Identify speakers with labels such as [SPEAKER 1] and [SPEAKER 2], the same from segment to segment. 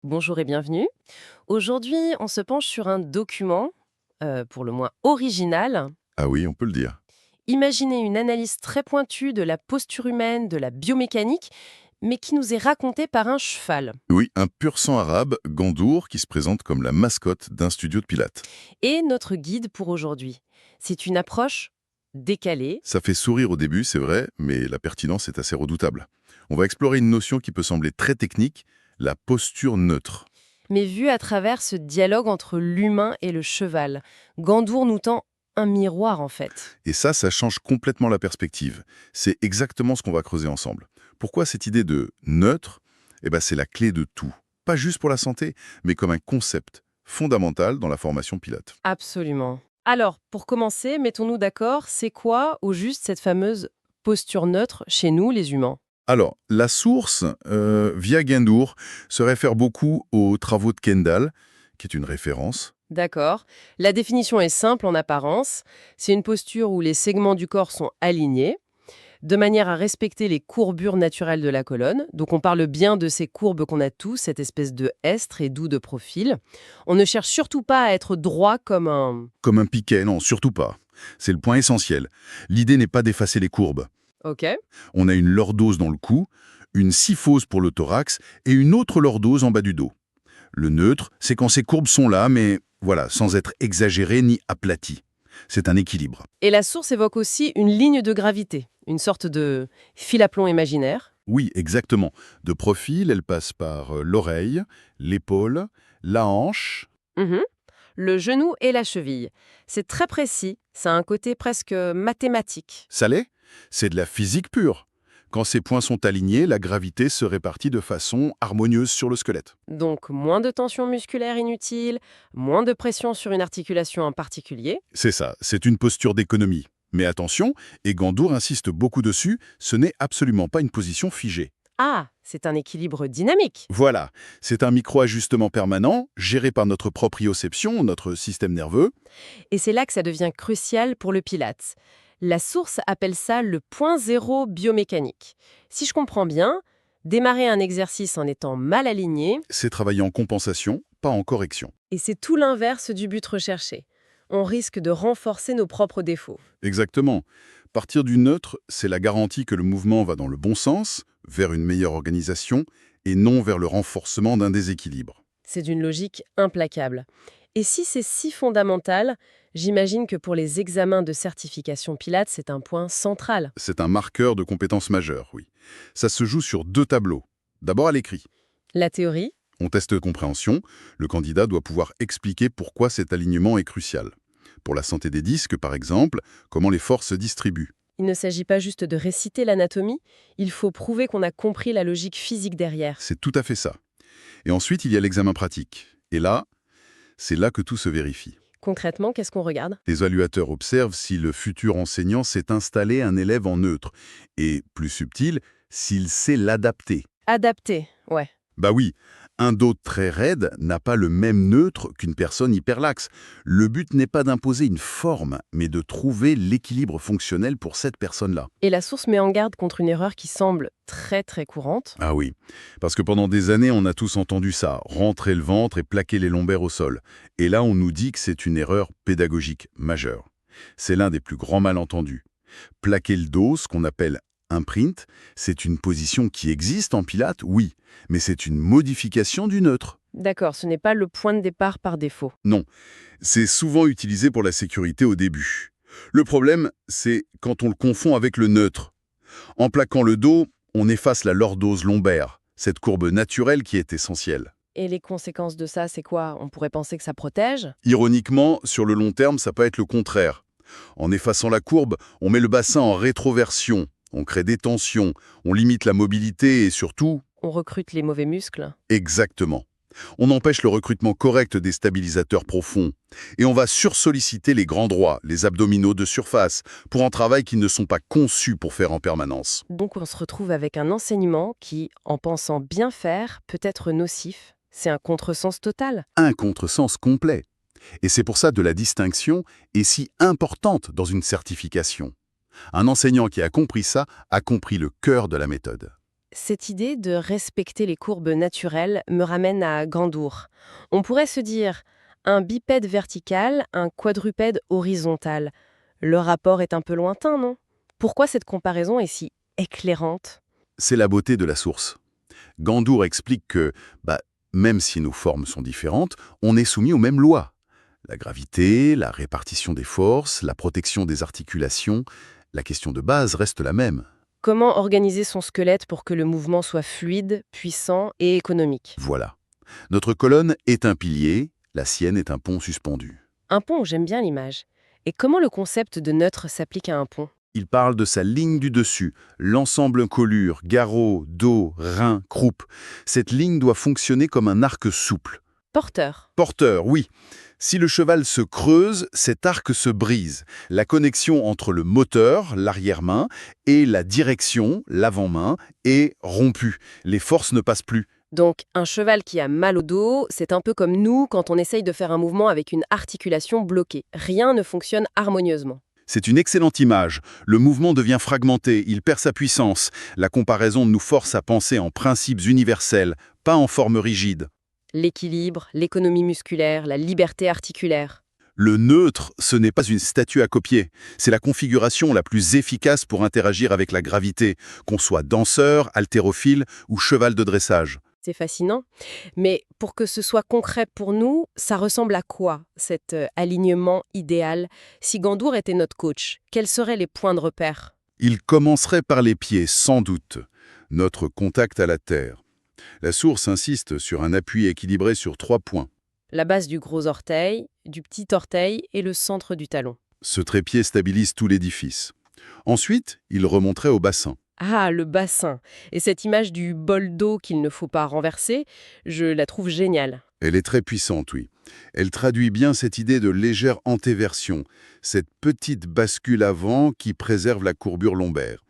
[SPEAKER 1] Bonjour et bienvenue. Aujourd'hui, on se penche sur un document, pour le moins original.
[SPEAKER 2] Ah oui, on peut le dire.
[SPEAKER 1] Imaginez une analyse très pointue de la posture humaine, de la biomécanique, mais qui nous est racontée par un cheval.
[SPEAKER 2] Oui, un pur sang arabe, Gandour, qui se présente comme la mascotte d'un studio de pilates.
[SPEAKER 1] Et notre guide pour aujourd'hui. C'est une approche décalée.
[SPEAKER 2] Ça fait sourire au début, c'est vrai, mais la pertinence est assez redoutable. On va explorer une notion qui peut sembler très technique, la posture neutre.
[SPEAKER 1] Mais vue à travers ce dialogue entre l'humain et le cheval. Gandour nous tend un miroir en fait.
[SPEAKER 2] Et ça change complètement la perspective. C'est exactement ce qu'on va creuser ensemble. Pourquoi cette idée de neutre? C'est la clé de tout. Pas juste pour la santé, mais comme un concept fondamental dans la formation pilote.
[SPEAKER 1] Absolument. Alors, pour commencer, mettons-nous d'accord, c'est quoi, au juste, cette fameuse posture neutre chez nous, les humains?
[SPEAKER 2] Alors, la source, via Gandour, se réfère beaucoup aux travaux de Kendall, qui est une référence.
[SPEAKER 1] D'accord. La définition est simple en apparence. C'est une posture où les segments du corps sont alignés, de manière à respecter les courbures naturelles de la colonne. Donc on parle bien de ces courbes qu'on a tous, cette espèce de S très doux de profil. On ne cherche surtout pas à être droit comme un...
[SPEAKER 2] Comme un piquet, non, surtout pas. C'est le point essentiel. L'idée n'est pas d'effacer les courbes.
[SPEAKER 1] Ok.
[SPEAKER 2] On a une lordose dans le cou, une syphose pour le thorax et une autre lordose en bas du dos. Le neutre, c'est quand ces courbes sont là, mais voilà, sans être exagérées ni aplaties. C'est un équilibre.
[SPEAKER 1] Et la source évoque aussi une ligne de gravité, une sorte de fil à plomb imaginaire.
[SPEAKER 2] Oui, exactement. De profil, elle passe par l'oreille, l'épaule, la hanche.
[SPEAKER 1] Mhm. Le genou et la cheville. C'est très précis, ça a un côté presque mathématique.
[SPEAKER 2] Ça l'est? C'est de la physique pure. Quand ces points sont alignés, la gravité se répartit de façon harmonieuse sur le squelette.
[SPEAKER 1] Donc moins de tension musculaire inutile, moins de pression sur une articulation en particulier.
[SPEAKER 2] C'est ça, c'est une posture d'économie. Mais attention, et Gandour insiste beaucoup dessus, ce n'est absolument pas une position figée.
[SPEAKER 1] Ah, c'est un équilibre dynamique.
[SPEAKER 2] Voilà, c'est un micro-ajustement permanent, géré par notre proprioception, notre système nerveux.
[SPEAKER 1] Et c'est là que ça devient crucial pour le Pilates. La source appelle ça le point zéro biomécanique. Si je comprends bien, démarrer un exercice en étant mal aligné,
[SPEAKER 2] C'est travailler en compensation, pas en correction.
[SPEAKER 1] et c'est tout l'inverse du but recherché. On risque de renforcer nos propres défauts.
[SPEAKER 2] Exactement. Partir du neutre, c'est la garantie que le mouvement va dans le bon sens, vers une meilleure organisation, et non vers le renforcement d'un déséquilibre.
[SPEAKER 1] C'est d'une logique implacable. Et si c'est si fondamental, j'imagine que pour les examens de certification Pilates, c'est un point central.
[SPEAKER 2] C'est un marqueur de compétence majeure, oui. Ça se joue sur deux tableaux. D'abord à l'écrit.
[SPEAKER 1] La théorie,
[SPEAKER 2] On teste de compréhension. Le candidat doit pouvoir expliquer pourquoi cet alignement est crucial. Pour la santé des disques, par exemple, comment les forces se distribuent.
[SPEAKER 1] il ne s'agit pas juste de réciter l'anatomie, il faut prouver qu'on a compris la logique physique derrière.
[SPEAKER 2] C'est tout à fait ça. Et ensuite, il y a l'examen pratique. Et là, c'est là que tout se vérifie.
[SPEAKER 1] Concrètement, qu'est-ce qu'on regarde?
[SPEAKER 2] Les évaluateurs observent si le futur enseignant sait installer un élève en neutre. Et, plus subtil, s'il sait l'adapter.
[SPEAKER 1] Adapter, ouais.
[SPEAKER 2] Bah oui, un dos très raide n'a pas le même neutre qu'une personne hyperlaxe. Le but n'est pas d'imposer une forme, mais de trouver l'équilibre fonctionnel pour cette personne-là.
[SPEAKER 1] Et la source met en garde contre une erreur qui semble très très courante.
[SPEAKER 2] Ah oui, parce que pendant des années, on a tous entendu ça, rentrer le ventre et plaquer les lombaires au sol. Et là, on nous dit que c'est une erreur pédagogique majeure. C'est l'un des plus grands malentendus. Plaquer le dos, ce qu'on appelle imprint, c'est une position qui existe en pilates, oui, mais c'est une modification du neutre.
[SPEAKER 1] D'accord, ce n'est pas le point de départ par défaut.
[SPEAKER 2] Non, c'est souvent utilisé pour la sécurité au début. Le problème, c'est quand on le confond avec le neutre. En plaquant le dos, on efface la lordose lombaire, cette courbe naturelle qui est essentielle.
[SPEAKER 1] Et les conséquences de ça, c'est quoi? On pourrait penser que ça protège?
[SPEAKER 2] Ironiquement, sur le long terme, ça peut être le contraire. En effaçant la courbe, on met le bassin en rétroversion, on crée des tensions, on limite la mobilité et surtout,
[SPEAKER 1] On recrute les mauvais muscles?
[SPEAKER 2] exactement. On empêche le recrutement correct des stabilisateurs profonds. Et on va sursolliciter les grands droits, les abdominaux de surface, pour un travail qui ne sont pas conçus pour faire en permanence.
[SPEAKER 1] Donc on se retrouve avec un enseignement qui, en pensant bien faire, peut être nocif. C'est un contresens total.
[SPEAKER 2] Un contresens complet. Et c'est pour ça que la distinction est si importante dans une certification. Un enseignant qui a compris ça a compris le cœur de la méthode.
[SPEAKER 1] Cette idée de respecter les courbes naturelles me ramène à Gandour. On pourrait se dire un bipède vertical, un quadrupède horizontal. Le rapport est un peu lointain, non? Pourquoi cette comparaison est si éclairante?
[SPEAKER 2] C'est la beauté de la source. Gandour explique que, même si nos formes sont différentes, on est soumis aux mêmes lois. La gravité, la répartition des forces, la protection des articulations, la question de base reste la même.
[SPEAKER 1] Comment organiser son squelette pour que le mouvement soit fluide, puissant et économique?
[SPEAKER 2] Voilà. Notre colonne est un pilier, la sienne est un pont suspendu.
[SPEAKER 1] Un pont, j'aime bien l'image. Et comment le concept de neutre s'applique à un pont?
[SPEAKER 2] Il parle de sa ligne du dessus, l'ensemble colure, garrot, dos, rein, croupe. Cette ligne doit fonctionner comme un arc souple.
[SPEAKER 1] Porteur.
[SPEAKER 2] Porteur, oui. Si le cheval se creuse, cet arc se brise. La connexion entre le moteur, l'arrière-main, et la direction, l'avant-main, est rompue. Les forces ne passent plus.
[SPEAKER 1] Donc, un cheval qui a mal au dos, c'est un peu comme nous quand on essaye de faire un mouvement avec une articulation bloquée. Rien ne fonctionne harmonieusement.
[SPEAKER 2] C'est une excellente image. Le mouvement devient fragmenté, il perd sa puissance. La comparaison nous force à penser en principes universels, pas en formes rigides.
[SPEAKER 1] L'équilibre, l'économie musculaire, la liberté articulaire.
[SPEAKER 2] Le neutre, ce n'est pas une statue à copier. C'est la configuration la plus efficace pour interagir avec la gravité, qu'on soit danseur, haltérophile ou cheval de dressage.
[SPEAKER 1] C'est fascinant. Mais pour que ce soit concret pour nous, ça ressemble à quoi, cet alignement idéal? Si Gandour était notre coach, quels seraient les points de repère?
[SPEAKER 2] Il commencerait par les pieds, sans doute. Notre contact à la terre. La source insiste sur un appui équilibré sur 3 points.
[SPEAKER 1] La base du gros orteil, du petit orteil et le centre du talon.
[SPEAKER 2] Ce trépied stabilise tout l'édifice. Ensuite, il remonterait au bassin.
[SPEAKER 1] Ah, le bassin. Et cette image du bol d'eau qu'il ne faut pas renverser, je la trouve géniale.
[SPEAKER 2] Elle est très puissante, oui. Elle traduit bien cette idée de légère antéversion, cette petite bascule avant qui préserve la courbure lombaire.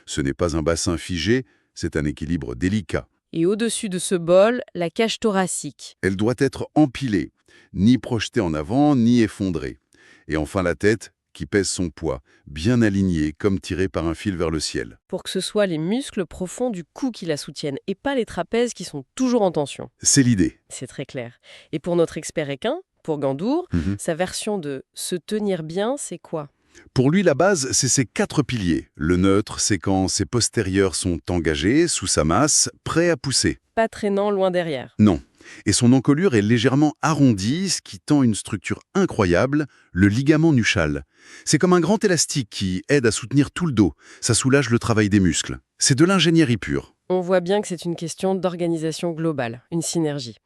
[SPEAKER 2] Ce n'est pas un bassin figé, c'est un équilibre délicat.
[SPEAKER 1] Et au-dessus de ce bol, la cage thoracique.
[SPEAKER 2] Elle doit être empilée, ni projetée en avant, ni effondrée. Et enfin la tête, qui pèse son poids, bien alignée, comme tirée par un fil vers le ciel.
[SPEAKER 1] Pour que ce soit les muscles profonds du cou qui la soutiennent et pas les trapèzes qui sont toujours en tension.
[SPEAKER 2] C'est l'idée.
[SPEAKER 1] C'est très clair. Et pour notre expert équin, pour Gandour,
[SPEAKER 2] Mhm.
[SPEAKER 1] sa version de se tenir bien, c'est quoi?
[SPEAKER 2] Pour lui, la base, c'est ces 4 piliers. Le neutre, c'est quand ses postérieurs sont engagés, sous sa masse, prêts à pousser.
[SPEAKER 1] Pas traînant loin derrière.
[SPEAKER 2] Non. Et son encolure est légèrement arrondie, ce qui tend une structure incroyable, le ligament nuchal. C'est comme un grand élastique qui aide à soutenir tout le dos. Ça soulage le travail des muscles. C'est de l'ingénierie pure.
[SPEAKER 1] On voit bien que c'est une question d'organisation globale, une synergie.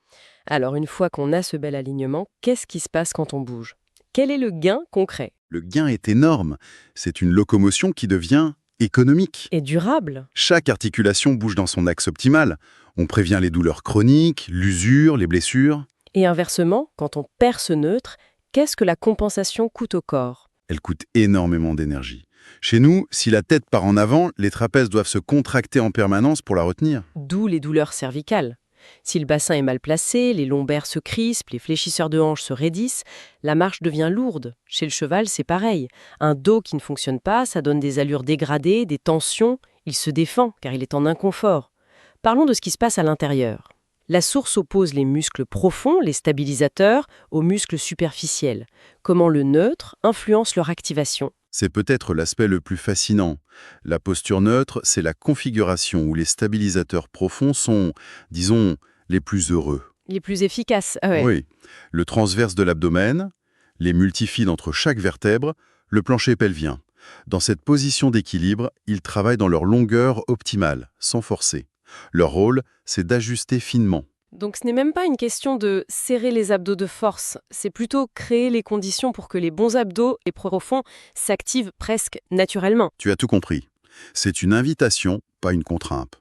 [SPEAKER 1] Alors une fois qu'on a ce bel alignement, qu'est-ce qui se passe quand on bouge? Quel est le gain concret?
[SPEAKER 2] Le gain est énorme. C'est une locomotion qui devient économique.
[SPEAKER 1] Et durable?
[SPEAKER 2] Chaque articulation bouge dans son axe optimal. On prévient les douleurs chroniques, l'usure, les blessures.
[SPEAKER 1] Et inversement, quand on perd ce neutre, qu'est-ce que la compensation coûte au corps?
[SPEAKER 2] Elle coûte énormément d'énergie. Chez nous, si la tête part en avant, les trapèzes doivent se contracter en permanence pour la retenir.
[SPEAKER 1] D'où les douleurs cervicales. Si le bassin est mal placé, les lombaires se crispent, les fléchisseurs de hanches se raidissent, la marche devient lourde. Chez le cheval, c'est pareil. Un dos qui ne fonctionne pas, ça donne des allures dégradées, des tensions. Il se défend car il est en inconfort. Parlons de ce qui se passe à l'intérieur. La source oppose les muscles profonds, les stabilisateurs, aux muscles superficiels. Comment le neutre influence leur activation?
[SPEAKER 2] C'est peut-être l'aspect le plus fascinant. La posture neutre, c'est la configuration où les stabilisateurs profonds sont, disons, les plus heureux.
[SPEAKER 1] Les plus efficaces. Ah ouais.
[SPEAKER 2] Oui. Le transverse de l'abdomen, les multifides entre chaque vertèbre, le plancher pelvien. Dans cette position d'équilibre, ils travaillent dans leur longueur optimale, sans forcer. Leur rôle, c'est d'ajuster finement.
[SPEAKER 1] Donc ce n'est même pas une question de serrer les abdos de force, c'est plutôt créer les conditions pour que les bons abdos et profonds s'activent presque naturellement.
[SPEAKER 2] Tu as tout compris. C'est une invitation, pas une contrainte.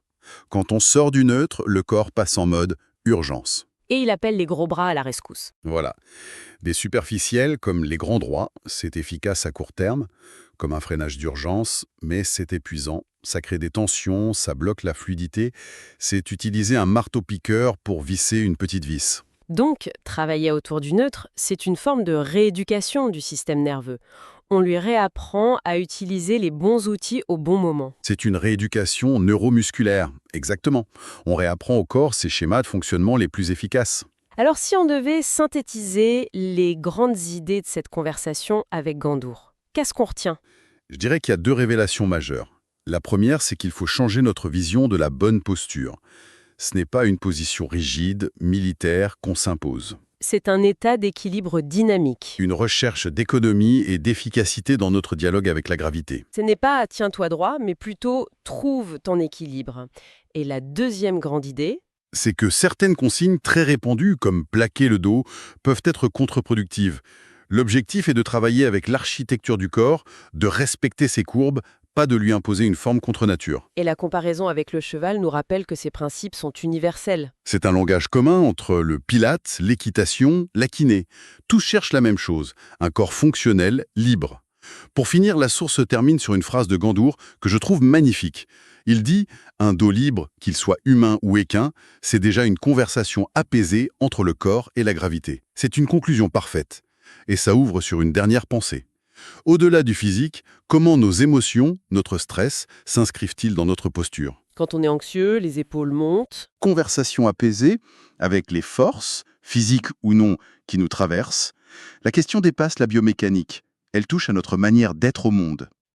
[SPEAKER 2] Quand on sort du neutre, le corps passe en mode urgence.
[SPEAKER 1] Et il appelle les gros bras à la rescousse.
[SPEAKER 2] Voilà. Des superficiels comme les grands droits, c'est efficace à court terme, comme un freinage d'urgence, mais c'est épuisant. Ça crée des tensions, ça bloque la fluidité. C'est utiliser un marteau-piqueur pour visser une petite vis.
[SPEAKER 1] Donc, travailler autour du neutre, c'est une forme de rééducation du système nerveux. On lui réapprend à utiliser les bons outils au bon moment.
[SPEAKER 2] C'est une rééducation neuromusculaire, exactement. On réapprend au corps ses schémas de fonctionnement les plus efficaces.
[SPEAKER 1] Alors si on devait synthétiser les grandes idées de cette conversation avec Gandour, qu'est-ce qu'on retient?
[SPEAKER 2] Je dirais qu'il y a deux révélations majeures. La première, c'est qu'il faut changer notre vision de la bonne posture. Ce n'est pas une position rigide, militaire, qu'on s'impose.
[SPEAKER 1] C'est un état d'équilibre dynamique.
[SPEAKER 2] Une recherche d'économie et d'efficacité dans notre dialogue avec la gravité.
[SPEAKER 1] Ce n'est pas tiens-toi droit, mais plutôt trouve ton équilibre. Et la deuxième grande idée,
[SPEAKER 2] C'est que certaines consignes très répandues, comme plaquer le dos, peuvent être contre-productives. L'objectif est de travailler avec l'architecture du corps, de respecter ses courbes, pas de lui imposer une forme contre nature.
[SPEAKER 1] et la comparaison avec le cheval nous rappelle que ces principes sont universels.
[SPEAKER 2] C'est un langage commun entre le pilate, l'équitation, la kiné. Tous cherchent la même chose, un corps fonctionnel, libre. Pour finir, la source se termine sur une phrase de Gandour que je trouve magnifique. Il dit « Un dos libre, qu'il soit humain ou équin, c'est déjà une conversation apaisée entre le corps et la gravité. » C'est une conclusion parfaite. Et ça ouvre sur une dernière pensée. Au-delà du physique, comment nos émotions, notre stress, s'inscrivent-ils dans notre posture?
[SPEAKER 1] Quand on est anxieux, les épaules montent.
[SPEAKER 2] Conversation apaisée avec les forces, physiques ou non, qui nous traversent. La question dépasse la biomécanique. Elle touche à notre manière d'être au monde.